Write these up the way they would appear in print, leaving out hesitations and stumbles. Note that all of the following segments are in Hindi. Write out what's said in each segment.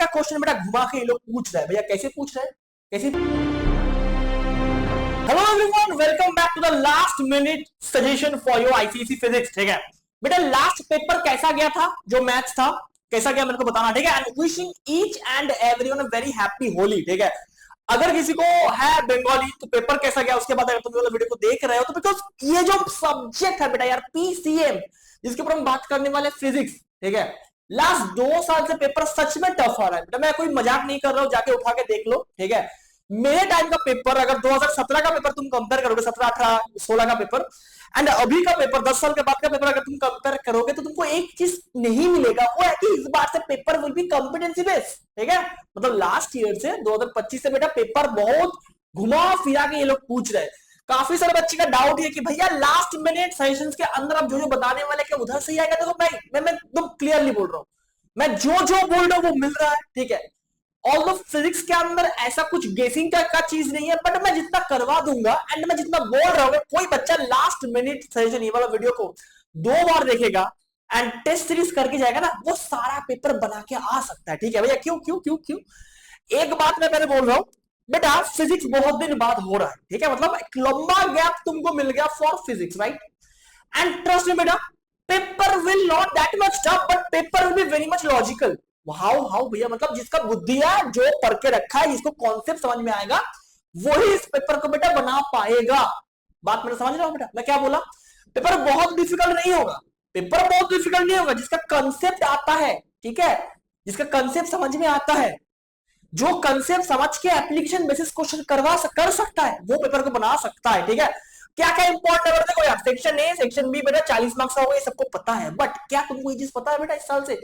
क्वेश्चन बेटा घुमा के ये लोग पूछ रहे हैं। भैया कैसे पूछ रहे हैं, कैसे? Hello everyone, welcome back to the last minute suggestion for your ICSE physics. ठीक है बेटा, लास्ट पेपर कैसा गया था, जो मैथ्स था कैसा गया मेरे को बताना। ठीक है, and wishing each and everyone a very happy Holi. ठीक है, अगर किसी को है बंगाली तो पेपर कैसा गया उसके बाद अगर तुम लोग वीडियो को देख रहे हो तो बिकॉज ये जो सब्जेक्ट है बेटा यार पीसीएम, जिसके ऊपर हम बात करने वाले फिजिक्स, ठीक है, लास्ट 2 साल से पेपर सच में टफ आ रहा है बेटा। मैं कोई मजाक नहीं कर रहा हूं, जाके उठा के देख लो। ठीक है, मेरे टाइम का पेपर अगर 2017 का पेपर तुम कंपेयर करोगे, 17, 18, 16 का पेपर एंड अभी का पेपर 10 साल के बाद का पेपर अगर तुम कंपेयर करोगे तो तुमको एक चीज नहीं मिलेगा, वो है कि इस बार से paper will B competency based. ठीक है, मतलब लास्ट ईयर से 2025 से बेटा पेपर बहुत घुमा फिरा के ये लोग पूछ रहे हैं। काफी सारे बच्चे का डाउट है कि भैया लास्ट मिनट सेशंस के अंदर अब जो जो बताने वाले क्या उधर से ही आएगा। देखो भाई मैं एकदम क्लियरली बोल रहा हूं, मैं जो जो बोल रहा हूं वो मिल रहा है। ठीक है, ऑल ऑफ फिजिक्स के अंदर ऐसा कुछ गेसिंग का चीज नहीं है, बट मैं जितना करवा दूंगा एंड मैं जितना बोल रहा हूँ, कोई बच्चा लास्ट मिनट सेशन ये वाला वीडियो को 2 बार देखेगा एंड टेस्ट सीरीज करके जाएगा ना, वो सारा पेपर बना के आ सकता है। ठीक है भैया, क्यों क्यों क्यों क्यों? एक बात मैं पहले बोल रहा हूं बेटा, फिजिक्स बहुत दिन बाद हो रहा है। ठीक है, मतलब एक लंबा गैप तुमको मिल गया for physics, right? And trust me बेटा, paper will not that much tough, but paper will be very much logical. How how भैया, मतलब जिसका बुद्धि है, जो पढ़ के रखा है, जिसको कॉन्सेप्ट समझ में आएगा, वही इस पेपर को बेटा बना पाएगा। बात मेरे समझ रहा हूं बेटा, मैं क्या बोला? पेपर बहुत डिफिकल्ट नहीं होगा, पेपर बहुत डिफिकल्ट नहीं होगा जिसका कंसेप्ट आता है। ठीक है, जिसका कंसेप्ट समझ में आता है, जो कंसेप्ट समझ के एप्लीकेशन बेसिस क्वेश्चन कर सकता है, वो पेपर को बना सकता है। ठीक है, क्या क्या इंपॉर्टेंट है देखो यार, सेक्शन ए सेक्शन बी बेटा 40 मार्क्स का होगा, ये सबको पता है। बट क्या तुमको ये चीज पता है बेटा इस साल से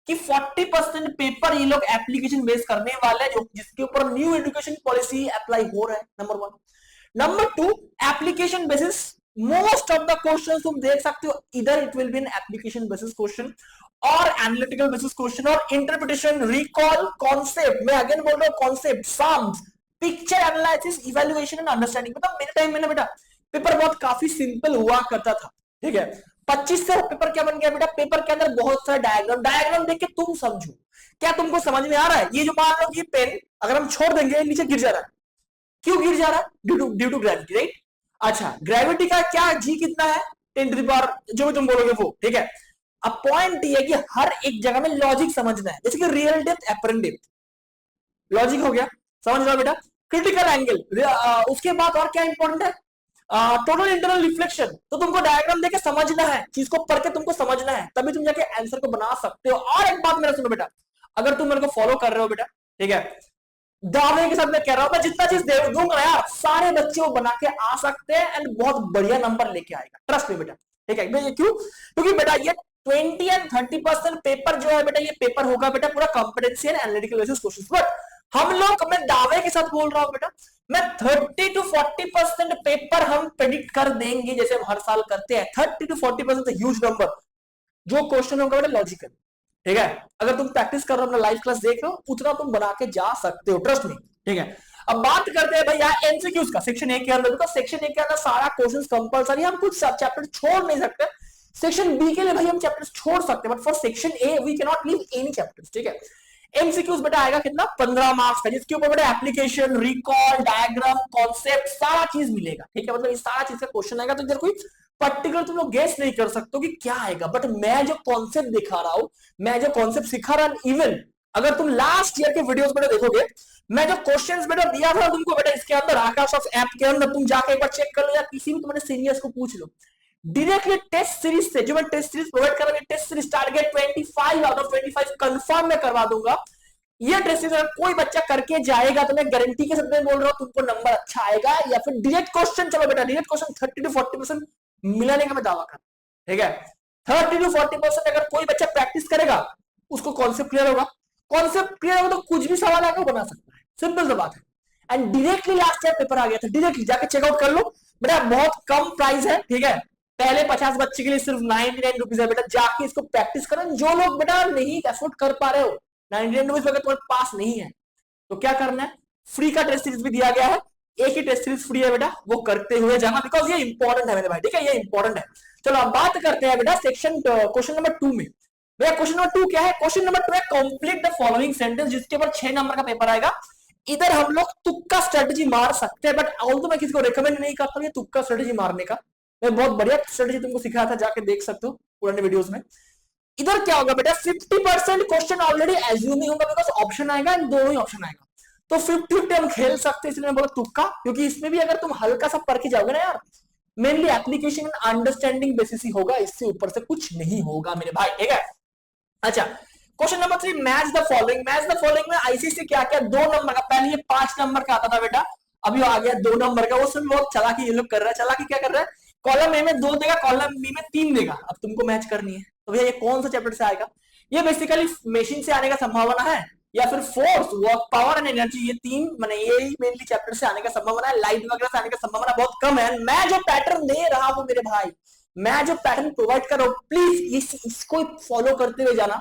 कि 40% पेपर ये लोग एप्लीकेशन बेस करने वाले हैं, जो जिसके ऊपर न्यू एजुकेशन पॉलिसी अप्लाई हो रहा है, number 1। Number 2, application basis most of the questions तुम देख सकते हो, इधर it will be an application basis question और एनालिटिकल बेसिस क्वेश्चन और इंटरप्रिटेशन, रिकॉल, कॉन्सेप्ट, मैं अगेन बोल रहा हूं concept, sums, picture analysis, evaluation and understanding. मतलब मेरे टाइम में ना बेटा पेपर बहुत काफी सिंपल हुआ करता था। ठीक है, 25 से पेपर क्या बन गया बेटा, पेपर के अंदर बहुत सारे डायग्राम देख के तुम समझो। क्या तुमको समझ में आ रहा है? ये जो मान लो ये पेन अगर हम छोड़ देंगे नीचे गिर जा रहा है, क्यों गिर जा रहा है? Due to gravity, right? अच्छा, ग्रेविटी का क्या जी कितना है? 10 टू द पावर जो भी तुम बोलोगे वो। ठीक है, अब पॉइंट ये है कि हर एक जगह में लॉजिक समझना है, जैसे कि real depth, apparent depth, logic हो गया, समझ रहा बेटा? क्रिटिकल एंगल, उसके बाद और क्या इंपॉर्टेंट है? Total internal reflection. तो तुमको डायग्राम देके समझना है, चीज को पढ़ के तुमको समझना है, तभी तुम जाके आंसर को बना सकते हो। और एक बात मेरा सुनो बेटा, अगर तुम मेरे को फॉलो कर रहे हो बेटा, ठीक है, दावे के साथ मैं कह रहा हूं, मैं जितना चीज दूंगा यार सारे बच्चे वो बना के आ सकते हैं एंड बहुत बढ़िया नंबर लेके आएगा, ट्रस्ट मी बेटा। ठीक है, क्यों? क्योंकि बेटा ये 20 एंड 30% पेपर जो है बेटा, ये पेपर होगा बेटा पूरा competency and analytical basis questions. But हम लोग, मैं दावे के साथ बोल रहा हूं बेटा, मैं 30 to 40% पेपर हम प्रेडिक्ट कर देंगे, जैसे हम हर साल करते हैं। 30 to 40% ह्यूज नंबर, जो क्वेश्चन होगा बेटा लॉजिकल। ठीक है, अगर तुम प्रैक्टिस कर रहे हो, अपना लाइव क्लास देख रहे हो, उतना तुम बना के जा सकते हो, ट्रस्ट मी। ठीक है, अब बात करते हैं भैया एमसीक्यूज का सेक्शन ए के अंदर, बिकॉज सेक्शन ए के अंदर सारा क्वेश्चन कंपलसरी, हम कुछ चैप्टर छोड़ नहीं सकते। सेक्शन बी के लिए भाई हम चैप्टर्स छोड़ सकते हैं, but for section A V can not leave any chapters. ठीक है, एमसीक्यूज बेटा आएगा कितना? 15 मार्क्स का, जिसके ऊपर बेटा एप्लीकेशन, रिकॉल, डायग्राम, कॉन्सेप्ट सारा चीज मिलेगा। ठीक है, मतलब इस सारा चीज का क्वेश्चन आएगा, तो इधर कोई पर्टिकुलर तुम लोग गेस नहीं कर सकते हो कि क्या आएगा, बट मैं जो कॉन्सेप्ट दिखा रहा हूं, मैं जो कॉन्सेप्ट सिखा रहा हूं, इवन अगर तुम लास्ट ईयर के वीडियोस बेटा देखोगे, मैं जो क्वेश्चंस बेटा दिया था तुमको बेटा इसके अंदर आकाश ऑफ ऐप के अंदर, तुम जाके एक बार चेक कर लो या किसी भी तुम्हारे सीनियर्स को पूछ लो, डायरेक्टली टेस्ट सीरीज से, जो मैं टेस्ट सीरीज प्रोवाइड कर रहा हूं, test series target 25 out of 25 confirm मैं करवा दूंगा। ये टेस्ट सीरीज अगर कोई बच्चा करके जाएगा तो मैं गारंटी के साथ बोल रहा हूं तुमको नंबर अच्छा आएगा, या फिर डायरेक्ट क्वेश्चन, चलो बेटा डायरेक्ट क्वेश्चन 30 to 40% मिलाने का मैं दावा कर। ठीक है, 30 to 40% अगर कोई बच्चा प्रैक्टिस करेगा, उसको कॉन्सेप्ट क्लियर होगा, कॉन्सेप्ट क्लियर होगा तो कुछ भी सवाल आकर बना सकता है, सिंपल सी बात है। And directly last year paper आ गया था, डायरेक्टली जाके चेकआउट कर लो बेटा, बहुत कम प्राइस है। ठीक है, पहले 50 बच्चे के लिए सिर्फ 99 रुपीज है बेटा, जाके इसको प्रैक्टिस करें। जो लोग बेटा नहीं अफोर्ड कर पा रहे हो, 99 रुपीज अगर तुम्हारे पास नहीं है तो क्या करना है, फ्री का टेस्ट सीरीज भी दिया गया है, एक ही टेस्ट सीरीज फ्री है बेटा, वो करते हुए जाना, बिकॉज ये इंपॉर्टेंट है मेरे भाई। ठीक है, ये इंपॉर्टेंट है। चलो अब बात करते हैं बेटा सेक्शन क्वेश्चन नंबर 2 में। भैया क्वेश्चन नंबर 2 क्या है? क्वेश्चन नंबर 2 है कंप्लीट द फॉलोइंग सेंटेंस, जिसके ऊपर 6 नंबर का पेपर आएगा। इधर हम लोग तुक्का स्ट्रेटेजी मार सकते हैं, बट ऑल्दो मैं किसी को रिकमेंड नहीं करता हूँ तुक्का स्ट्रेटेजी मारने का। मैं बहुत बढ़िया स्ट्रेटेजी तुमको सिखाया था, जाके देख सकते हो पुराने वीडियोस में। इधर क्या होगा बेटा, 50% क्वेश्चन ऑलरेडी एज्यूमिंग होगा, बिकॉज ऑप्शन आएगा एंड दोनों ही ऑप्शन आएगा, तो 50-50 हम खेल सकते हैं, इसलिए मैं बोला तुक्का, क्योंकि इसमें भी अगर तुम हल्का सा पढ़ के जाओगे ना यार, mainly application and understanding basis ही होगा, इससे ऊपर से कुछ नहीं होगा मेरे भाई, ठीक है। अच्छा, question number 3, match the following. Match the following में आईसीसी क्या क्या 2 नंबर का, पहले ये 5 नंबर का आता था बेटा, अभी आ गया 2 नंबर का। वो सब बहुत चालाकी ये लोग कर रहा है। चालाकी क्या कर रहा है, कॉलम ए में 2 देगा, कॉलम बी में 3 देगा, अब तुमको मैच करनी है। तो भैया ये कौन सा चैप्टर से आएगा? ये बेसिकली मशीन से आने का संभावना है, या फिर force, work, power and energy, ये 3 माने ये मेनली चैप्टर से आने का संभावना है। लाइट वगैरह से आने का संभावना बहुत कम है। मैं जो पैटर्न दे रहा हूं मेरे भाई, मैं जो पैटर्न प्रोवाइड कर रहा हूं, प्लीज इसको फॉलो करते हुए जाना।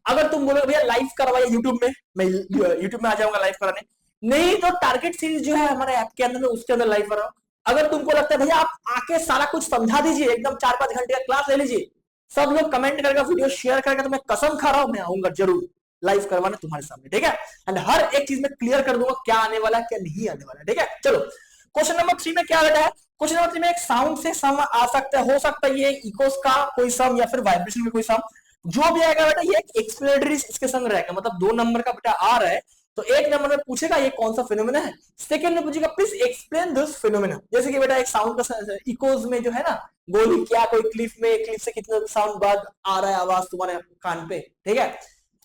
अगर तुम बोलोगे भैया लाइव करवाइए यूट्यूब में, मैं यूट्यूब में आ जाऊंगा लाइव कराने, नहीं तो टारगेट सीरीज जो है हमारे ऐप के अंदर में, उसके अंदर लाइव कराओ। अगर तुमको लगता है भैया आप आके सारा कुछ समझा दीजिए, एकदम 4-5 घंटे का क्लास ले लीजिए, सब लोग कमेंट करके वीडियो शेयर करके, तो मैं कसम खा रहा हूं मैं आऊंगा जरूर लाइव करवाने तुम्हारे सामने, ठीक है। एंड हर एक चीज में क्लियर कर दूंगा क्या आने वाला है क्या नहीं आने वाला है, ठीक है। चलो क्वेश्चन नंबर 3 में क्या बेटा है, क्वेश्चन नंबर 3 में एक साउंड से सम आ सकता है, हो सकता है ये इकोस का कोई सम या फिर वाइब्रेशन में कोई सम, जो भी आएगा बेटा ये एक्सप्लेनेटरी इसके संग रहेगा, मतलब 2 नंबर का बेटा आ रहा है, तो 1 नंबर में पूछेगा ये कौन सा फिनोमेना है, सेकंड में पूछेगा प्लीज एक्सप्लेन दिस फिनोमेना। जैसे कि बेटा एक साउंड का इकोज में जो है ना, गोली क्या कोई क्लिफ में, क्लिफ से कितना साउंड बाद आ रहा है आवाज तुम्हारे कान पे, ठीक है।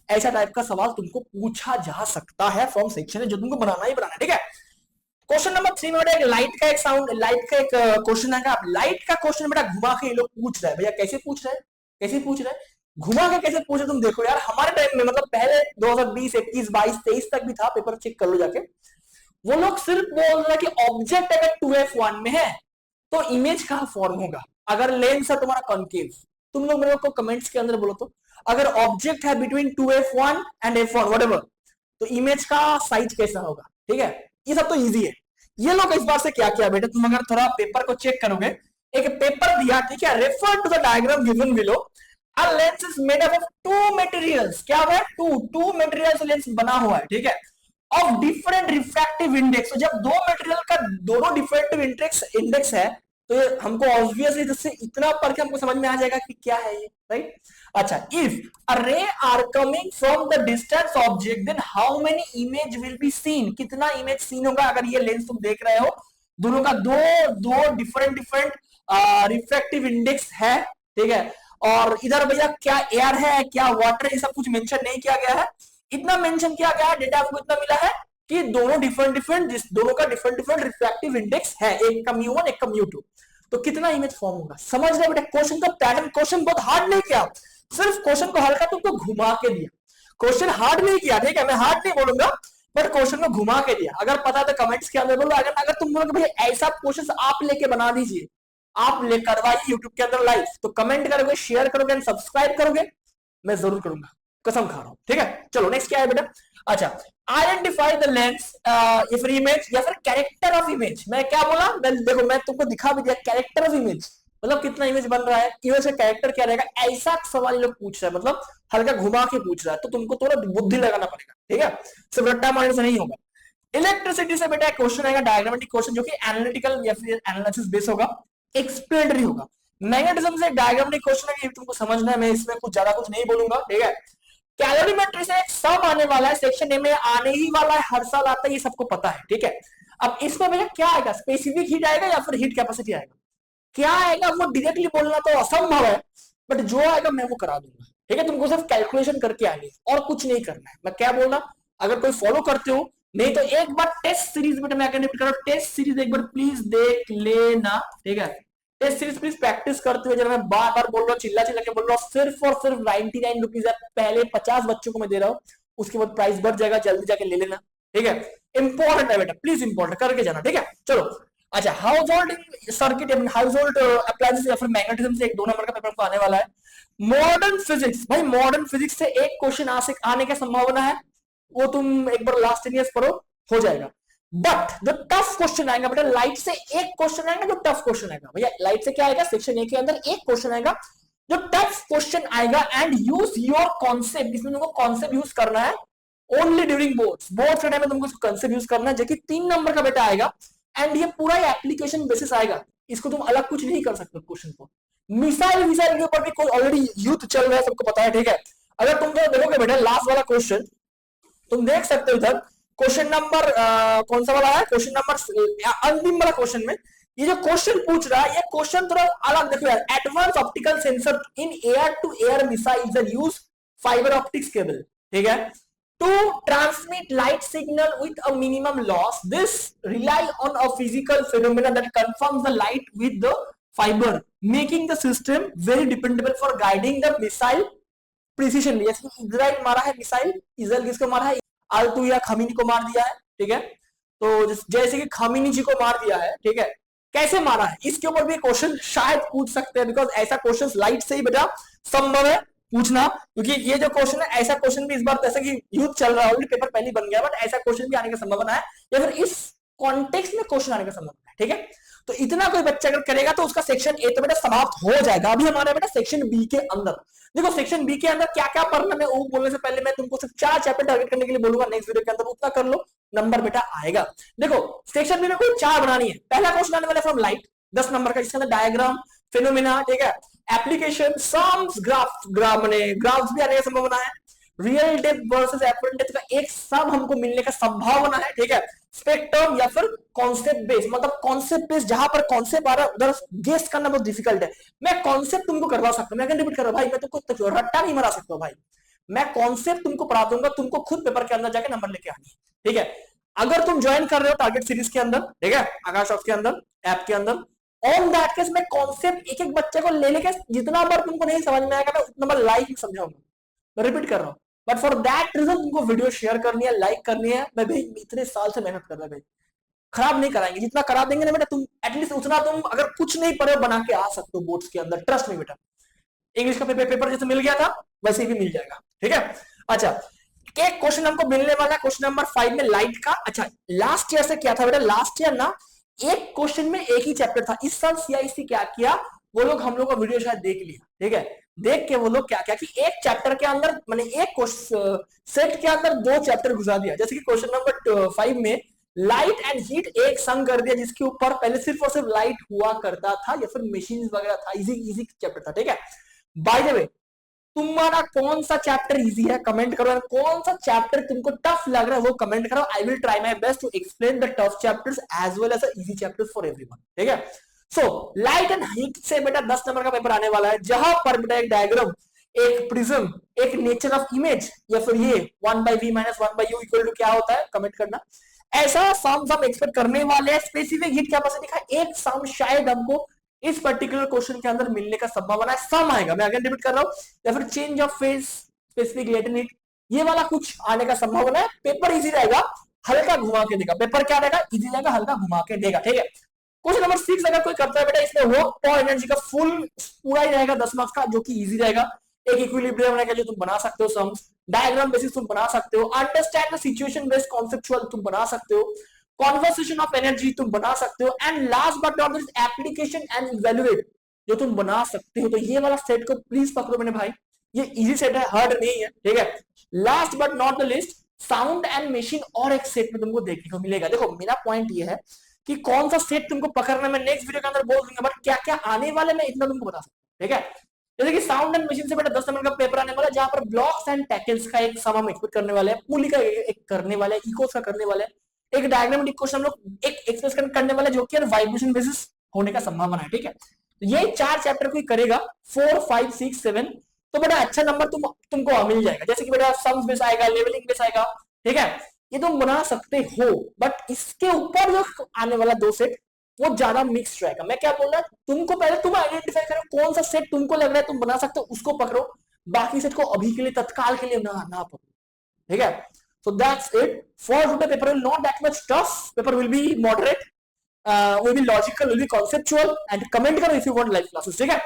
ऐसा टाइप का सवाल तुमको पूछा जा सकता है फ्रॉम सेक्शन है, जो तुमको बनाना ही बनाना है, ठीक है। क्वेश्चन नंबर 3 में बेटा एक लाइट का एक साउंड, लाइट का एक क्वेश्चन है। लाइट का क्वेश्चन बेटा घुमा के ये लोग पूछ रहे हैं, भैया कैसे पूछ रहे हैं, कैसे पूछ रहे हैं, घुमा के कैसे पूछे, तुम देखो यार हमारे टाइम में, मतलब पहले 2020, 21, 22, 23 तक भी था, पेपर चेक कर लो जाके, वो लोग सिर्फ बोल रहे कि ऑब्जेक्ट अगर 2f1 में है तो इमेज कहां फॉर्म होगा, अगर लेंस है तुम्हारा कॉन्केव, तुम लोग मेरे को कमेंट्स के अंदर बोलो तो, अगर ऑब्जेक्ट है between 2f1 and f1 whatever, तो इमेज का साइज कैसा होगा, ठीक है। ये सब तो इजी है। ये लोग इस बार से क्या किया बेटा, तुम अगर थोड़ा पेपर को चेक करोगे, एक पेपर दिया, ठीक है, refer to the diagram given below, a lens is made up of 2 materials, क्या है, टू मटेरियल से लेंस बना हुआ है, ठीक है, ऑफ डिफरेंट रिफ्रैक्टिव इंडेक्स। तो जब 2 मटेरियल का दोनों डिफरेंटिव इंडेक्स है, तो ये हमको ऑब्वियसली जिससे इतना पढ़ के हमको समझ में आ जाएगा कि क्या है ये, राइट। अच्छा, if a ray are coming from the distance object, then how many image will be seen, कितना इमेज सीन होगा अगर ये लेंस तुम देख रहे हो, दोनों का दो डिफरेंट रिफ्रैक्टिव इंडेक्स है, ठीक है। और इधर भैया क्या एयर है क्या वाटर, ये सब कुछ मेंशन नहीं किया गया है, इतना मेंशन किया गया है, डेटा आपको इतना मिला है कि दोनों दोनों का डिफरेंट रिफ्रैक्टिव इंडेक्स है, एक का μ1 एक का μ2, तो कितना इमेज फॉर्म होगा, समझ रहे बेटा। क्वेश्चन का पैटर्न, क्वेश्चन बहुत हार्ड नहीं किया, सिर्फ क्वेश्चन को हल्का तुमको घुमा के दिया, क्वेश्चन हार्ड नहीं किया, ठीक है, मैं हार्ड नहीं बोलूंगा, बट क्वेश्चन को घुमा के दिया। अगर पता है तो कमेंट्स के अंदर बोलो, अगर तुम बोलोगे भाई ऐसा क्वेश्चन आप लेके बना दीजिए, आप ले करवाइए यूट्यूब के अंदर लाइव, तो कमेंट करोगे, शेयर करोगे एंड सब्सक्राइब करोगे, मैं जरूर करूंगा, कसम खा रहा हूं, ठीक है। चलो नेक्स्ट क्या है बेटा, अच्छा, आइडेंटिफाई द लेंस या फिर इमेज या फिर कैरेक्टर ऑफ इमेज। मैं क्या बोला, मैं देखो मैं तुमको दिखा भी दिया, कैरेक्टर ऑफ इमेज मतलब कितना इमेज बन रहा है, इमेज का कैरेक्टर क्या रहेगा, ऐसा सवाल लोग पूछ रहा है, मतलब हल्का घुमा के पूछ रहा है, तो तुमको थोड़ा बुद्धि लगाना पड़ेगा, ठीक है, सिर्फ रट्टा मारने से नहीं होगा। इलेक्ट्रिसिटी से बेटा क्वेश्चन आएगा, डायग्रामेटिक क्वेश्चन, जो कि एनालिटिकल या फिर एनालिसिस बेस होगा, एक्सप्लेनेटरी होगा। मैग्नेटिज्म से डायग्रामेटिक क्वेश्चन है, तुमको समझना है, मैं इसमें कुछ ज्यादा कुछ नहीं बोलूंगा, ठीक है। कैलोरीमेट्री से एक सम आने वाला है, सेक्शन ए में आने ही वाला है, हर साल आता है, ये सबको पता है, ठीक है। अब इसमें भैया क्या आएगा, स्पेसिफिक हीट आएगा या फिर हीट कैपेसिटी आएगा, क्या आएगा वो डायरेक्टली बोलना तो असंभव है, बट जो आएगा मैं वो करा दूंगा, ठीक है। तुमको सिर्फ कैलकुलेशन करके आनी है और कुछ नहीं करना है। मैं क्या बोल रहा, अगर कोई फॉलो करते हो, नहीं तो एक बार टेस्ट सीरीज बेटा मैं रिपीट कर रहा हूं, टेस्ट सीरीज एक बार प्लीज देख लेना, ठीक है। टेस्ट सीरीज प्लीज प्रैक्टिस करते हुए, जब मैं बार बार बोल रहा हूँ, चिल्ला चिल्ला के बोल रहा हूँ, सिर्फ और सिर्फ 99 रुपीज है, पहले 50 बच्चों को मैं दे रहा हूँ, उसके बाद प्राइस बढ़ जाएगा, जल्दी जाके ले लेना, ठीक है। इंपॉर्टेंट है बेटा, प्लीज इंपॉर्टेंट करके जाना, ठीक है। चलो अच्छा, house hold circuit, house hold appliances या फिर मैग्नेटिज्म से एक 2 नंबर का पेपर को आने वाला है। मॉडर्न फिजिक्स, भाई मॉडर्न फिजिक्स से एक क्वेश्चन आने की संभावना है, वो तुम एक बार लास्ट 10 ईयर्स पढ़ो, हो जाएगा। बट जो टफ क्वेश्चन आएगा बेटा, लाइट से एक क्वेश्चन आएगा जो टफ क्वेश्चन आएगा, भैया लाइट से क्या आएगा, सेक्शन ए के अंदर एक क्वेश्चन आएगा जो टफ क्वेश्चन आएगा एंड यूज योर कॉन्सेप्ट, इसमें तुमको कॉन्सेप्ट यूज करना है ओनली ड्यूरिंग बोर्ड्स, बोर्ड्स के टाइम में तुमको कॉन्सेप्ट यूज करना है, जो कि 3 नंबर का बेटा आएगा एंड ये पूरा एप्लीकेशन बेसिस आएगा, इसको तुम अलग कुछ नहीं कर सकते क्वेश्चन को। मिसाइल विसाइल के ऊपर भी कोई ऑलरेडी युद्ध चल रहा है, सबको पता है, ठीक है। अगर तुम देखोगे बेटा लास्ट वाला क्वेश्चन, तुम देख सकते हो इधर क्वेश्चन नंबर कौन सा वाला है, क्वेश्चन नंबर अंतिम वाला क्वेश्चन में ये जो क्वेश्चन पूछ रहा है, ये क्वेश्चन थोड़ा अलग देखो यार। Advance optical sensor in air to air missiles are use fibre optics cable, ठीक है, to transmit light signal with a minimum loss. This rely on a physical phenomena that confirms the light with the fiber, making the system very dependable for guiding the missile precision. जैसे इजराइल मारा है मिसाइल, इजराइल किसको मारा है, आल-2 या खमीनी को मार दिया है, ठीक है। तो जैसे कि खमीनी जी को मार दिया है, ठीक है, कैसे मारा है इसके ऊपर भी क्वेश्चन शायद पूछ सकते हैं, बिकॉज ऐसा क्वेश्चन लाइट से ही बेटा संभव है पूछना, क्योंकि ये जो क्वेश्चन है ऐसा क्वेश्चन भी इस बार जैसे कि युद्ध चल रहा है, ऑलरेडी पेपर पहले बन गया, बट ऐसा क्वेश्चन भी आने की संभावना है, या फिर इस कॉन्टेक्स्ट में क्वेश्चन आने की संभावना है, ठीक है। तो इतना कोई बच्चा अगर करेगा तो उसका सेक्शन ए तो बेटा समाप्त हो जाएगा। अभी हमारा बेटा सेक्शन बी के अंदर देखो, सेक्शन बी के अंदर क्या क्या पढ़ना है वो बोलने से पहले मैं तुमको सिर्फ 4 चैप्टर टारगेट करने के लिए बोलूंगा नेक्स्ट वीडियो के अंदर, उतना कर लो, नंबर बेटा आएगा। देखो सेक्शन बी में कोई 4 बनानी है। पहला क्वेश्चन आने वाला फ्रॉम लाइट 10 नंबर का, जिसके अंदर डायग्राम, फिनोमेना, ठीक है, एप्लीकेशन, सम्स, ग्राफ्स भी आने की संभावना है, real depth versus apparent depth का एक सम हमको मिलने का संभावना है, ठीक है, स्पेक्ट्रम या फिर कॉन्सेप्ट बेस, मतलब कॉन्सेप्ट बेस जहां पर कॉन्सेप्ट आ रहा है उधर गेस करना बहुत डिफिकल्ट है। मैं कॉन्सेप्ट तुमको करवा सकता हूं, मैं कैसे रिपीट कर रहा हूं भाई, मैं तुमको रट्टा नहीं मारा सकता भाई, मैं कॉन्सेप्ट तुमको पढ़ा दूंगा, तुमको खुद पेपर के अंदर जाके नंबर लेके आनी है, ठीक है। अगर तुम ज्वाइन कर रहे हो टारगेट सीरीज के अंदर, ठीक है, आकाश ऑफ के अंदर, ऐप के अंदर, ऑन दैट केस मैं कॉन्सेप्ट एक एक बच्चे को ले लेके जितना बार तुमको नहीं समझ में आएगा मैं उतना बार लाइव ही समझाऊंगा, मैं रिपीट कर रहा हूं, बट फॉर दैट रीजन तुमको वीडियो शेयर करनी है, लाइक करनी है। मैं भाई इतने साल से मेहनत कर रहा है भाई, खराब नहीं कराएंगे, जितना करा देंगे ना बेटा तुम एटलीस्ट उतना तुम अगर कुछ नहीं पढ़े बना के आ सकते हो बोर्ड्स के अंदर, ट्रस्ट में बेटा। इंग्लिश का पेपर जैसे मिल गया था वैसे ही भी मिल जाएगा, ठीक है। अच्छा एक क्वेश्चन हमको मिलने वाला क्वेश्चन नंबर 5 में लाइट का। अच्छा लास्ट ईयर से क्या था बेटा, लास्ट ईयर ना एक क्वेश्चन में एक ही चैप्टर था, इस साल सीआईसी क्या किया वो लोग, हम लोग का वीडियो शायद देख लिया, ठीक है, देख के वो लोग क्या क्या कि एक चैप्टर के अंदर माने एक सेट के अंदर 2 चैप्टर घुसा दिया। जैसे कि क्वेश्चन नंबर 5 में लाइट एंड हीट एक संग कर दिया, जिसके ऊपर पहले सिर्फ और सिर्फ लाइट हुआ करता था या फिर मशीन वगैरह था, इजी चैप्टर था, ठीक है। बाय द वे तुम्हारा कौन सा चैप्टर इजी है कमेंट करो, कौन सा चैप्टर तुमको टफ लग रहा है वो कमेंट करो। I will try my best to explain the tough chapters as well as the easy chapters for everyone, ठीक है। सो लाइट एंड हीट से बेटा 10 नंबर का पेपर आने वाला है, जहां पर बेटा एक डायग्राम, एक प्रिज्म, एक नेचर ऑफ इमेज, या फिर ये 1/v - 1/u इक्वल टू क्या होता है कमेंट करना। ऐसा सम हम एक्सपेक्ट करने वाले हैं। स्पेसिफिक हीट कैपेसिटी का एक सम शायद हमको इस पर्टिकुलर क्वेश्चन के अंदर मिलने का संभावना है, सम आएगा, मैं अगेन रिपीट कर रहा हूं, या फिर change of phase, specific latent heat, ये वाला कुछ आने का संभावना है। पेपर इजी रहेगा, हल्का घुमा के देगा, पेपर क्या रहेगा इजी रहेगा, हल्का घुमा के देगा, ठीक है। क्वेश्चन नंबर 6 अगर कोई करता है बेटा, इसमें वर्क पर एनर्जी का फुल पूरा ही रहेगा 10 मार्क्स का, जो कि इजी रहेगा। एक इक्विलिब्रियम रहेगा जो तुम बना सकते हो, सम्स, डायग्राम बेसिस तुम बना सकते हो, understand the situation based conceptual तुम बना सकते हो, कॉन्वर्सेशन ऑफ एनर्जी तुम बना सकते हो, and last but not least application and evaluate जो तुम बना सकते हो। तो ये वाला सेट को प्लीज पकड़ो मेरे भाई, ये इजी सेट है, हार्ड नहीं है, ठीक है। Last but not the list sound and machine और एक सेट में तुमको देखने को मिलेगा। देखो मेरा पॉइंट ये है कि कौन सा सेट तुमको पकड़ना मैं नेक्स्ट वीडियो के अंदर बोल दूंगा, बट क्या क्या आने वाले मैं इतना तुमको बता सकता हूं, ठीक है। जैसे कि साउंड एंड मशीन से बेटा 10 नंबर का पेपर आने वाला है, जहां पर ब्लॉक्स एंड टैकल्स का एक सम हम एक्सपेक्ट करने वाले हैं, पुली का एक करने वाले हैं, इकोस का करने वाले हैं, एक डायग्रामेटिक क्वेश्चन हम लोग एक एक्सप्रेस करने वाले जो कि वाइब्रेशन बेसिस होने का संभावना है, ठीक है। तो ये 4 चैप्टर कोई करेगा 4, 5, 6, 7 तो बेटा अच्छा नंबर तुमको मिल जाएगा। जैसे कि बेटा सम्स बेस आएगा, लेवलिंग बेस आएगा, ठीक है, ये तुम बना सकते हो। बट इसके ऊपर जो आने वाला 2 सेट वो ज्यादा मिक्स रहेगा। मैं क्या बोल रहा हूं, तुमको पहले तुम आइडेंटिफाई करो कौन सा सेट तुमको लग रहा है तुम बना सकते हो, उसको पकड़ो, बाकी सेट को अभी के लिए तत्काल के लिए ना पकड़ो, ठीक है। So that's it for today. Paper will not that much tough. Paper will be moderate, will be logical, will be conceptual, and comment करो if you want live classes, ठीक है।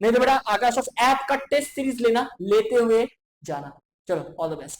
नहीं तो बेटा आकाश ऑफ ऐप का टेस्ट सीरीज लेते हुए जाना। चलो ऑल द बेस्ट।